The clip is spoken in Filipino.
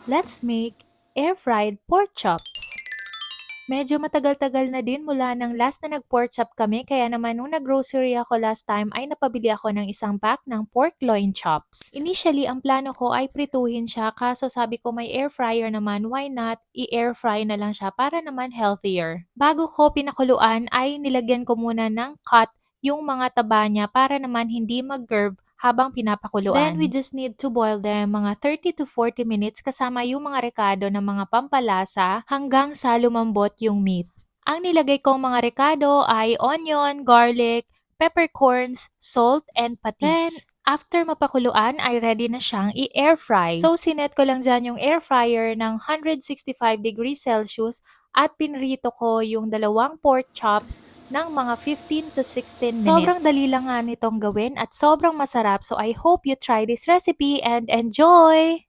Let's make air-fried pork chops. Medyo matagal-tagal na din mula nang last na nag-pork chop kami kaya naman nung nag-grocery ako last time ay napabili ako ng isang pack ng pork loin chops. Initially, ang plano ko ay prituhin siya kaso sabi ko may air fryer naman, why not i-air fry na lang siya para naman healthier. Bago ko pinakuluan ay nilagyan ko muna ng cut yung mga taba niya para naman hindi mag-curve habang pinapakuluan. Then we just need to boil them mga 30 to 40 minutes kasama yung mga rekado ng mga pampalasa hanggang sa lumambot yung meat. Ang nilagay kong mga rekado ay onion, garlic, peppercorns, salt, and patis. Then, after mapakuluan ay ready na siyang i-air fry. So, sinet ko lang dyan yung air fryer ng 165 degrees Celsius at pinrito ko yung dalawang pork chops ng mga 15 to 16 minutes. Sobrang dali lang nga nitong gawin at sobrang masarap. So I hope you try this recipe and enjoy!